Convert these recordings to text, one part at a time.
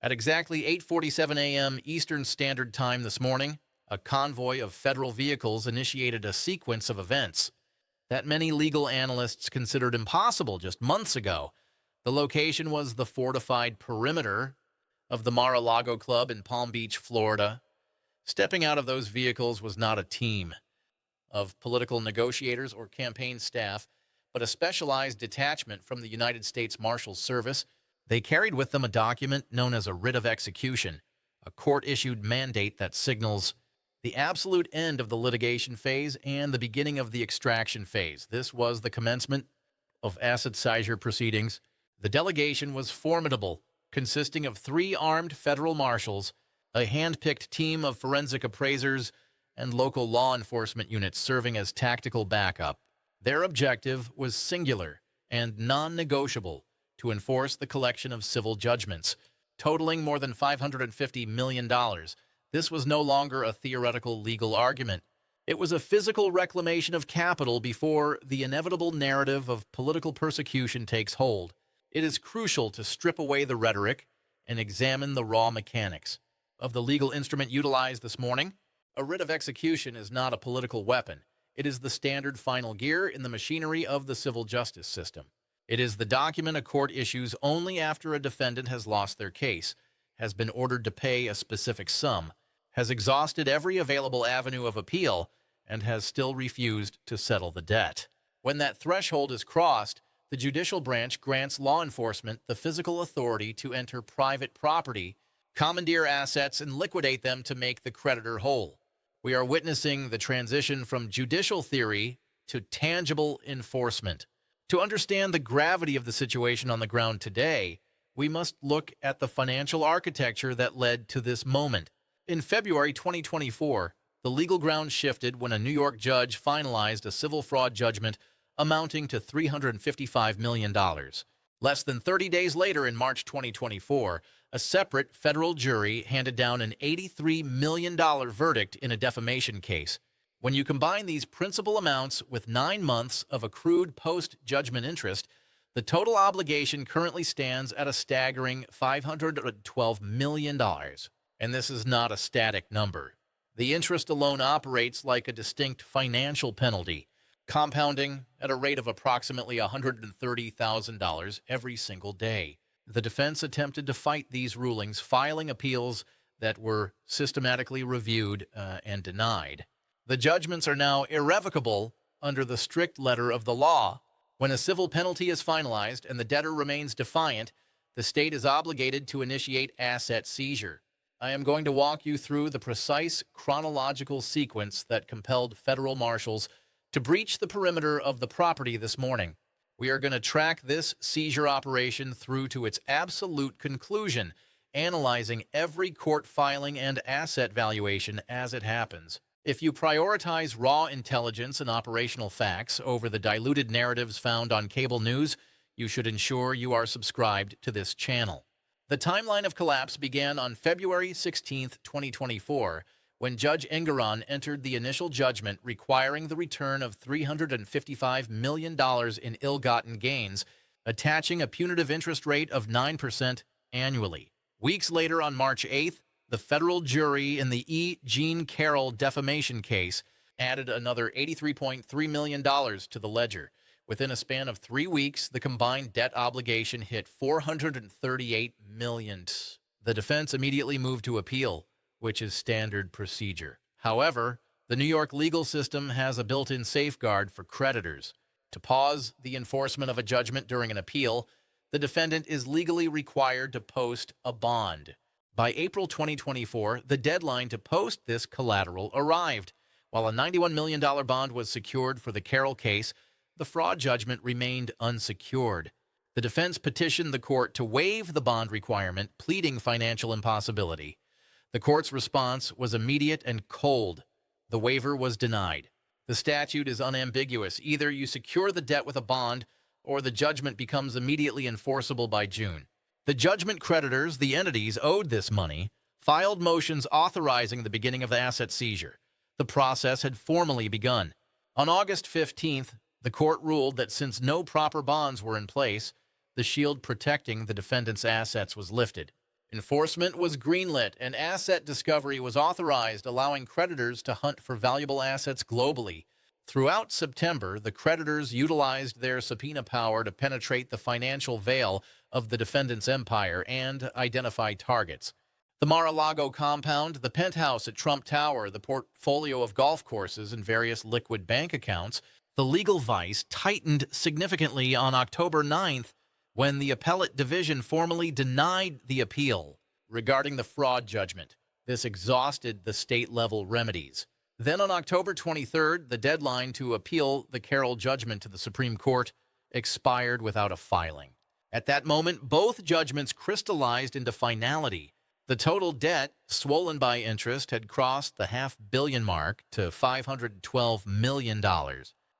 At exactly 8:47 a.m. Eastern Standard Time this morning, a convoy of federal vehicles initiated a sequence of events that many legal analysts considered impossible just months ago. The location was the fortified perimeter of the Mar-a-Lago Club in Palm Beach, Florida. Stepping out of those vehicles was not a team of political negotiators or campaign staff, but a specialized detachment from the United States Marshals Service. They carried with them a document known as a writ of execution, a court-issued mandate that signals the absolute end of the litigation phase and the beginning of the extraction phase. This was the commencement of assetseizure proceedings. The delegation was formidable, consisting of 3 armed federal marshals, a hand-picked team of forensic appraisers, and local law enforcement units serving as tactical backup. Their objective was singular and non-negotiable: to enforce the collection of civil judgments, totaling more than $550 million. This was no longer a theoretical legal argument. It was a physical reclamation of capital before the inevitable narrative of political persecution takes hold. It is crucial to strip away the rhetoric and examine the raw mechanics of the legal instrument utilized this morning. A writ of execution is not a political weapon. It is the standard final gear in the machinery of the civil justice system. It is the document a court issues only after a defendant has lost their case, has been ordered to pay a specific sum, has exhausted every available avenue of appeal, and has still refused to settle the debt. When that threshold is crossed, the judicial branch grants law enforcement the physical authority to enter private property, commandeer assets, and liquidate them to make the creditor whole. We are witnessing the transition from judicial theory to tangible enforcement. To understand the gravity of the situation on the ground today, we must look at the financial architecture that led to this moment. In February 2024, the legal ground shifted when a New York judge finalized a civil fraud judgment amounting to $355 million. Less than 30 days later, in March 2024, a separate federal jury handed down an $83 million verdict in a defamation case. When you combine these principal amounts with 9 months of accrued post-judgment interest, the total obligation currently stands at a staggering $512 million. And this is not a static number. The interest alone operates like a distinct financial penalty, compounding at a rate of approximately $130,000 every single day. The defense attempted to fight these rulings, filing appeals that were systematically reviewed and denied. The judgments are now irrevocable under the strict letter of the law. When a civil penalty is finalized and the debtor remains defiant, the state is obligated to initiate asset seizure. I am going to walk you through the precise chronological sequence that compelled federal marshals to breach the perimeter of the property this morning. We are going to track this seizure operation through to its absolute conclusion, analyzing every court filing and asset valuation as it happens. If you prioritize raw intelligence and operational facts over the diluted narratives found on cable news, you should ensure you are subscribed to this channel. The timeline of collapse began on February 16, 2024, when Judge Engeron entered the initial judgment requiring the return of $355 million in ill-gotten gains, attaching a punitive interest rate of 9% annually. Weeks later, on March 8th, the federal jury in the E. Jean Carroll defamation case added another $83.3 million to the ledger. Within a span of 3 weeks, the combined debt obligation hit $438 million. The defense immediately moved to appeal, which is standard procedure. However, the New York legal system has a built-in safeguard for creditors. To pause the enforcement of a judgment during an appeal, the defendant is legally required to post a bond. By April 2024, the deadline to post this collateral arrived. While a $91 million bond was secured for the Carroll case, the fraud judgment remained unsecured. The defense petitioned the court to waive the bond requirement, pleading financial impossibility. The court's response was immediate and cold. The waiver was denied. The statute is unambiguous. Either you secure the debt with a bond, or the judgment becomes immediately enforceable by June. The judgment creditors, the entities owed this money, filed motions authorizing the beginning of the asset seizure. The process had formally begun. On August 15th, the court ruled that since no proper bonds were in place, the shield protecting the defendant's assets was lifted. Enforcement was greenlit and asset discovery was authorized, allowing creditors to hunt for valuable assets globally. Throughout September, the creditors utilized their subpoena power to penetrate the financial veil of the defendant's empire and identify targets. The Mar-a-Lago compound, the penthouse at Trump Tower, the portfolio of golf courses, and various liquid bank accounts. The legal vice tightened significantly on October 9th when the appellate division formally denied the appeal regarding the fraud judgment. This exhausted the state-level remedies. Then on October 23rd, the deadline to appeal the Carroll judgment to the Supreme Court expired without a filing. At that moment, both judgments crystallized into finality. The total debt, swollen by interest, had crossed the $500 million mark to $512 million.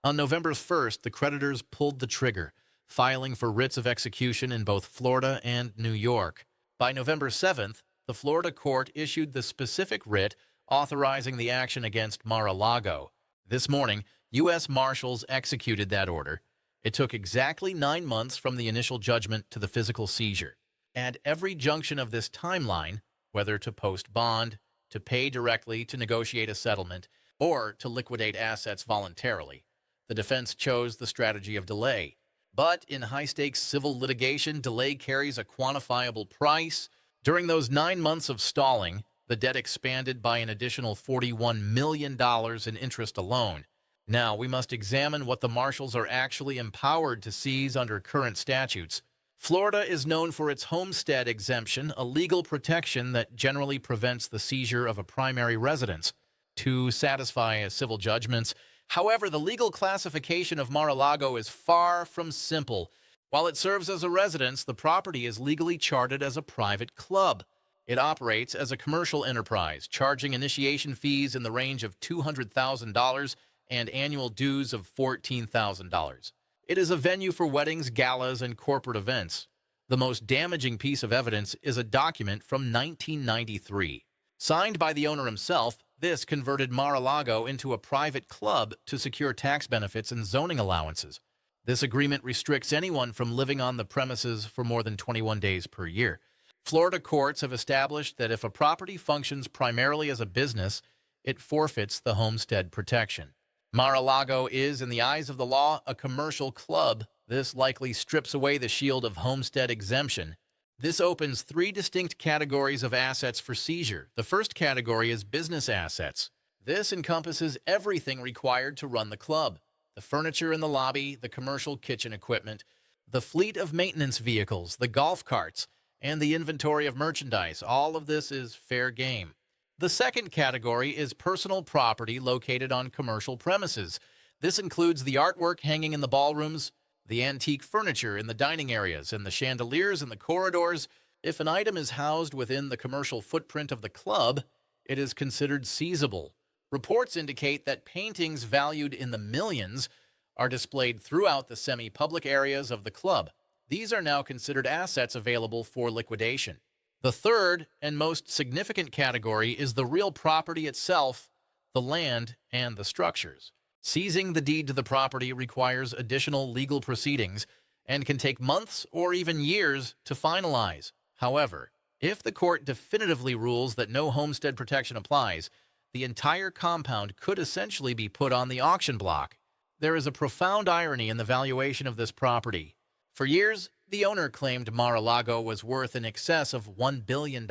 On November 1st, the creditors pulled the trigger, filing for writs of execution in both Florida and New York. By November 7th, the Florida court issued the specific writ authorizing the action against Mar-a-Lago. This morning, U.S. Marshals executed that order. It took exactly 9 months from the initial judgment to the physical seizure. At every junction of this timeline, whether to post bond, to pay directly to negotiate a settlement, or to liquidate assets voluntarily, the defense chose the strategy of delay. But in high-stakes civil litigation, delay carries a quantifiable price. During those 9 months of stalling, the debt expanded by an additional $41 million in interest alone. Now, we must examine what the marshals are actually empowered to seize under current statutes. Florida is known for its homestead exemption, a legal protection that generally prevents the seizure of a primary residence to satisfy civil judgments. However, the legal classification of Mar-a-Lago is far from simple. While it serves as a residence, the property is legally charted as a private club. It operates as a commercial enterprise, charging initiation fees in the range of $200,000 and annual dues of $14,000. It is a venue for weddings, galas, and corporate events. The most damaging piece of evidence is a document from 1993. Signed by the owner himself, this converted Mar-a-Lago into a private club to secure tax benefits and zoning allowances. This agreement restricts anyone from living on the premises for more than 21 days per year. Florida courts have established that if a property functions primarily as a business, it forfeits the homestead protection. Mar-a-Lago is, in the eyes of the law, a commercial club. This likely strips away the shield of homestead exemption. This opens 3 distinct categories of assets for seizure. The first category is business assets. This encompasses everything required to run the club: the furniture in the lobby, the commercial kitchen equipment, the fleet of maintenance vehicles, the golf carts, and the inventory of merchandise. All of this is fair game. The second category is personal property located on commercial premises. This includes the artwork hanging in the ballrooms, the antique furniture in the dining areas, and the chandeliers in the corridors. If an item is housed within the commercial footprint of the club, it is considered seizable. Reports indicate that paintings valued in the millions are displayed throughout the semi-public areas of the club. These are now considered assets available for liquidation. The third and most significant category is the real property itself, the land and the structures. Seizing the deed to the property requires additional legal proceedings and can take months or even years to finalize. However, if the court definitively rules that no homestead protection applies, the entire compound could essentially be put on the auction block. There is a profound irony in the valuation of this property. For years, the owner claimed Mar-a-Lago was worth in excess of $1 billion.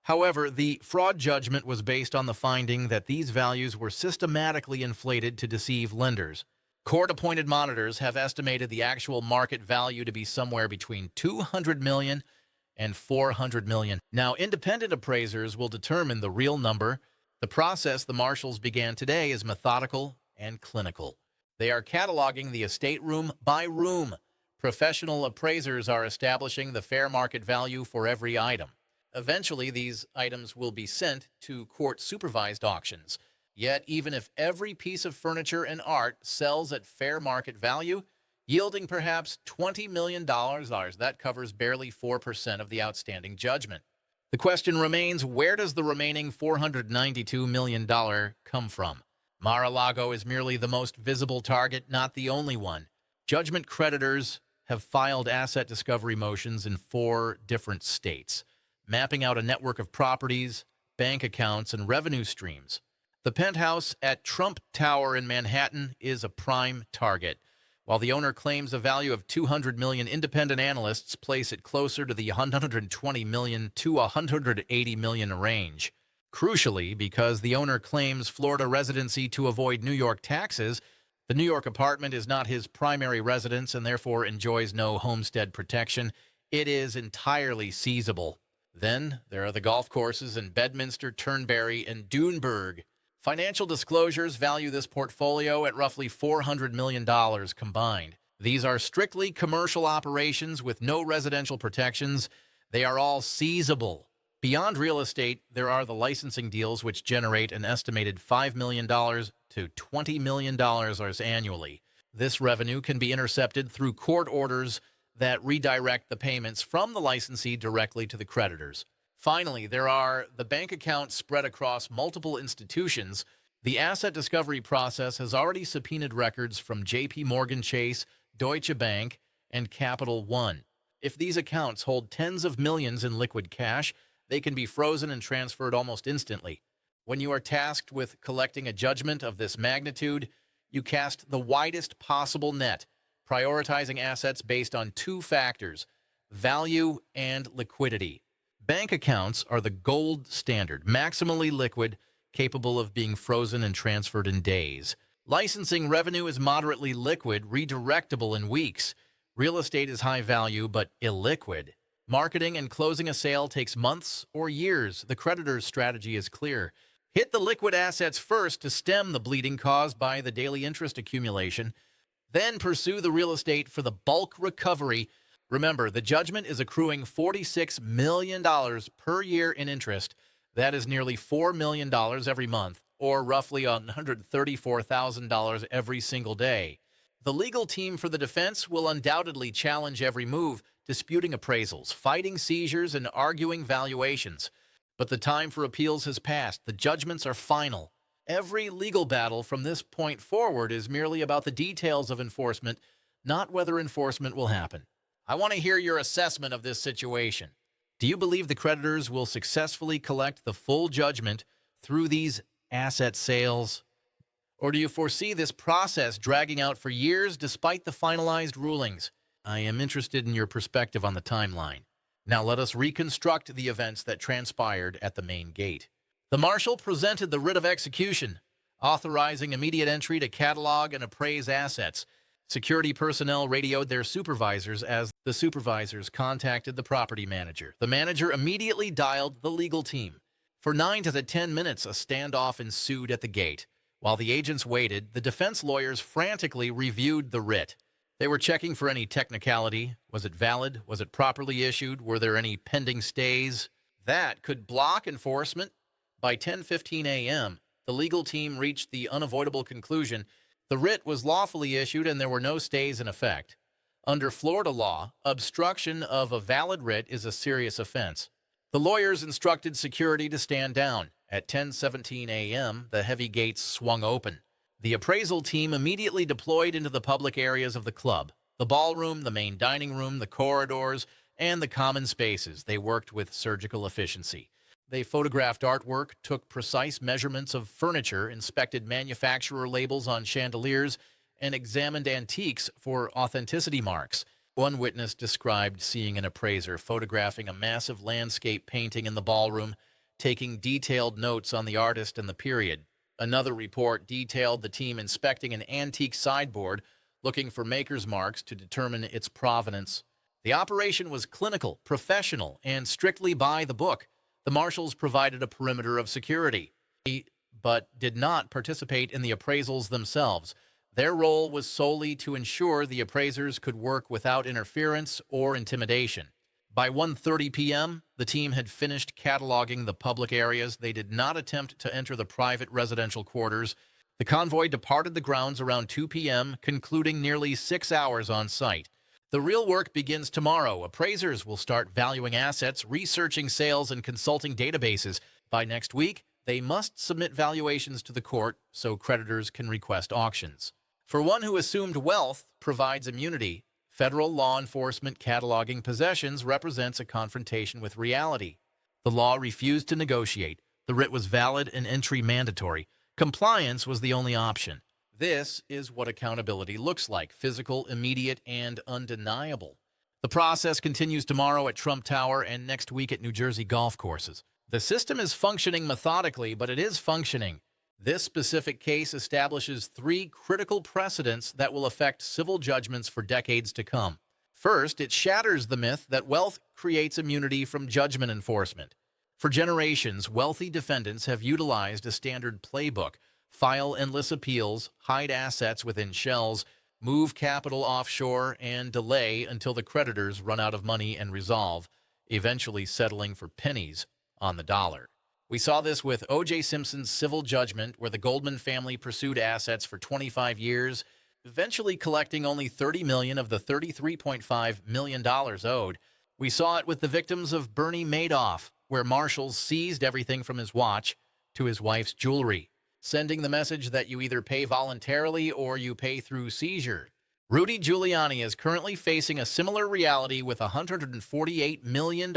However, the fraud judgment was based on the finding that these values were systematically inflated to deceive lenders. Court-appointed monitors have estimated the actual market value to be somewhere between $200 million and $400 million. Now, independent appraisers will determine the real number. The process the marshals began today is methodical and clinical. They are cataloging the estate room by room. Professional appraisers are establishing the fair market value for every item. Eventually, these items will be sent to court-supervised auctions. Yet, even if every piece of furniture and art sells at fair market value, yielding perhaps $20 million, that covers barely 4% of the outstanding judgment. The question remains, where does the remaining $492 million come from? Mar-a-Lago is merely the most visible target, not the only one. Judgment creditors have filed asset discovery motions in 4 different states. mapping out a network of properties, bank accounts, and revenue streams. The penthouse at Trump Tower in Manhattan is a prime target. While the owner claims a value of $200 million, independent analysts place it closer to the $120 million to $180 million range. Crucially, because the owner claims Florida residency to avoid New York taxes, the New York apartment is not his primary residence and therefore enjoys no homestead protection. It is entirely seizable. Then there are the golf courses in Bedminster, Turnberry, and Duneburg. Financial disclosures value this portfolio at roughly $400 million combined. These are strictly commercial operations with no residential protections. They are all seizable. Beyond real estate, there are the licensing deals which generate an estimated $5 million to $20 million annually. This revenue can be intercepted through court orders that redirect the payments from the licensee directly to the creditors. Finally, there are the bank accounts spread across multiple institutions. The asset discovery process has already subpoenaed records from J.P. Morgan Chase, Deutsche Bank, and Capital One. If these accounts hold tens of millions in liquid cash, they can be frozen and transferred almost instantly. When you are tasked with collecting a judgment of this magnitude, you cast the widest possible net, prioritizing assets based on two factors: value and liquidity. Bank accounts are the gold standard, maximally liquid, capable of being frozen and transferred in days. Licensing revenue is moderately liquid, redirectable in weeks. Real estate is high value but illiquid. Marketing and closing a sale takes months or years. The creditor's strategy is clear. Hit the liquid assets first to stem the bleeding caused by the daily interest accumulation. Then pursue the real estate for the bulk recovery. Remember, the judgment is accruing $46 million per year in interest. That is nearly $4 million every month, or roughly $134,000 every single day. The legal team for the defense will undoubtedly challenge every move, disputing appraisals, fighting seizures, and arguing valuations. But the time for appeals has passed. The judgments are final. Every legal battle from this point forward is merely about the details of enforcement, not whether enforcement will happen. I want to hear your assessment of this situation. Do you believe the creditors will successfully collect the full judgment through these asset sales? Or do you foresee this process dragging out for years despite the finalized rulings? I am interested in your perspective on the timeline. Now let us reconstruct the events that transpired at the main gate. The marshal presented the writ of execution, authorizing immediate entry to catalog and appraise assets. Security personnel radioed their supervisors as the supervisors contacted the property manager. The manager immediately dialed the legal team. For 9 to 10 minutes, a standoff ensued at the gate. While the agents waited, the defense lawyers frantically reviewed the writ. They were checking for any technicality. Was it valid? Was it properly issued? Were there any pending stays that could block enforcement? By 10:15 a.m., the legal team reached the unavoidable conclusion: the writ was lawfully issued and there were no stays in effect. Under Florida law, obstruction of a valid writ is a serious offense. The lawyers instructed security to stand down. At 10:17 a.m., the heavy gates swung open. The appraisal team immediately deployed into the public areas of the club: the ballroom, the main dining room, the corridors, and the common spaces. They worked with surgical efficiency. They photographed artwork, took precise measurements of furniture, inspected manufacturer labels on chandeliers, and examined antiques for authenticity marks. One witness described seeing an appraiser photographing a massive landscape painting in the ballroom, taking detailed notes on the artist and the period. Another report detailed the team inspecting an antique sideboard, looking for maker's marks to determine its provenance. The operation was clinical, professional, and strictly by the book. The marshals provided a perimeter of security, but did not participate in the appraisals themselves. Their role was solely to ensure the appraisers could work without interference or intimidation. By 1:30 p.m., the team had finished cataloging the public areas. They did not attempt to enter the private residential quarters. The convoy departed the grounds around 2 p.m., concluding nearly 6 hours on site. The real work begins tomorrow. Appraisers will start valuing assets, researching sales, and consulting databases. By next week, they must submit valuations to the court so creditors can request auctions. For one who assumed wealth provides immunity, federal law enforcement cataloging possessions represents a confrontation with reality. The law refused to negotiate. The writ was valid and entry mandatory. Compliance was the only option. This is what accountability looks like: physical, immediate, and undeniable. The process continues tomorrow at Trump Tower and next week at New Jersey golf courses. The system is functioning methodically, but it is functioning. This specific case establishes 3 critical precedents that will affect civil judgments for decades to come. First, it shatters the myth that wealth creates immunity from judgment enforcement. For generations, wealthy defendants have utilized a standard playbook: file endless appeals, hide assets within shells, move capital offshore, and delay until the creditors run out of money and resolve, eventually settling for pennies on the dollar. We saw this with O.J. Simpson's civil judgment, where the Goldman family pursued assets for 25 years, eventually collecting only $30 million of the $33.5 million owed. We saw it with the victims of Bernie Madoff, where marshals seized everything from his watch to his wife's jewelry, sending the message that you either pay voluntarily or you pay through seizure. Rudy Giuliani is currently facing a similar reality with $148 million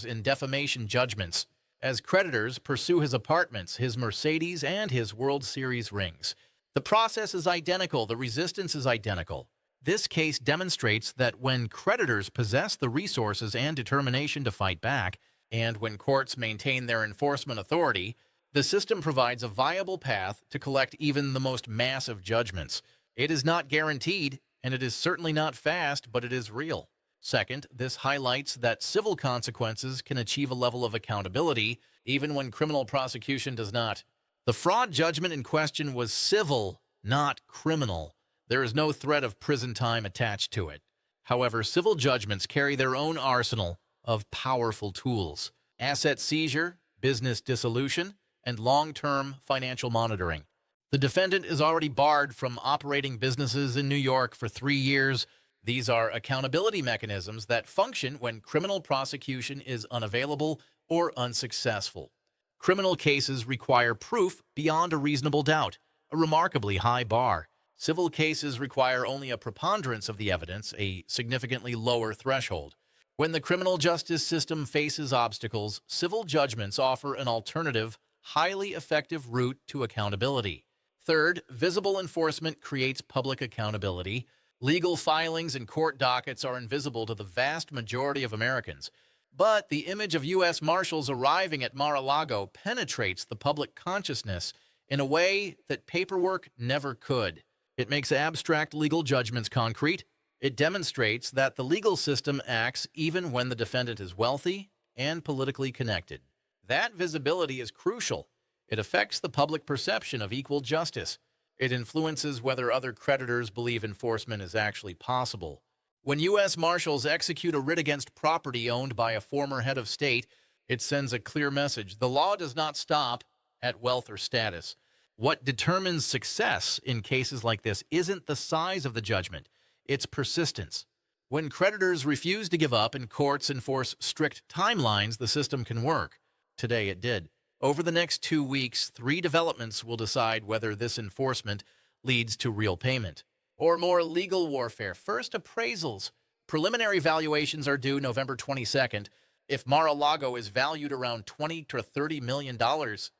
in defamation judgments, as creditors pursue his apartments, his Mercedes, and his World Series rings. The process is identical. The resistance is identical. This case demonstrates that when creditors possess the resources and determination to fight back, and when courts maintain their enforcement authority, the system provides a viable path to collect even the most massive judgments. It is not guaranteed, and it is certainly not fast, but it is real. Second, this highlights that civil consequences can achieve a level of accountability, even when criminal prosecution does not. The fraud judgment in question was civil, not criminal. There is no threat of prison time attached to it. However, civil judgments carry their own arsenal of powerful tools: asset seizure, business dissolution, and long-term financial monitoring. The defendant is already barred from operating businesses in New York for 3 years. These are accountability mechanisms that function when criminal prosecution is unavailable or unsuccessful. Criminal cases require proof beyond a reasonable doubt, a remarkably high bar. Civil cases require only a preponderance of the evidence, a significantly lower threshold. When the criminal justice system faces obstacles, civil judgments offer an alternative, highly effective route to accountability. Third, visible enforcement creates public accountability. Legal filings and court dockets are invisible to the vast majority of Americans, but the image of U.S. Marshals arriving at Mar-a-Lago penetrates the public consciousness in a way that paperwork never could. It makes abstract legal judgments concrete. It demonstrates that the legal system acts even when the defendant is wealthy and politically connected. That visibility is crucial. It affects the public perception of equal justice. It influences whether other creditors believe enforcement is actually possible. When U.S. Marshals execute a writ against property owned by a former head of state, it sends a clear message: the law does not stop at wealth or status. What determines success in cases like this isn't the size of the judgment, it's persistence. When creditors refuse to give up and courts enforce strict timelines, the system can work. Today it did. Over the next 2 weeks, 3 developments will decide whether this enforcement leads to real payment or more legal warfare. First, appraisals. Preliminary valuations are due November 22nd. If Mar-a-Lago is valued around $20 to $30 million,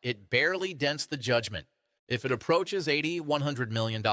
it barely dents the judgment. If it approaches $80–100 million,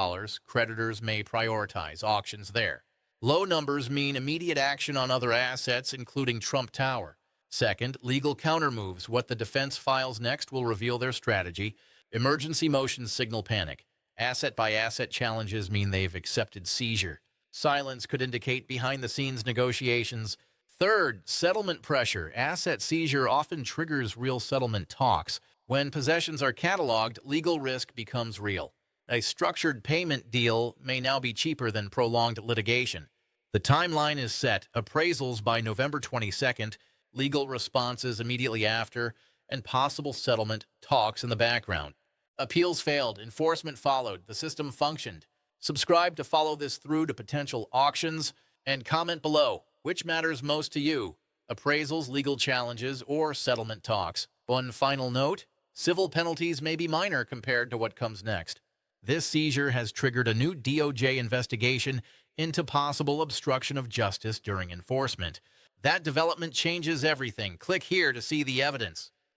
creditors may prioritize auctions there. Low numbers mean immediate action on other assets, including Trump Tower. Second, legal countermoves. What the defense files next will reveal their strategy. Emergency motions signal panic. Asset-by-asset challenges mean they've accepted seizure. Silence could indicate behind-the-scenes negotiations. Third, settlement pressure. Asset seizure often triggers real settlement talks. When possessions are cataloged, legal risk becomes real. A structured payment deal may now be cheaper than prolonged litigation. The timeline is set: appraisals by November 22nd, legal responses immediately after, and possible settlement talks in the background. Appeals failed, enforcement followed, the system functioned. Subscribe to follow this through to potential auctions, and comment below which matters most to you: appraisals, legal challenges, or settlement talks. One final note: civil penalties may be minor compared to what comes next. This seizure has triggered a new DOJ investigation into possible obstruction of justice during enforcement. That development changes everything. Click here to see the evidence.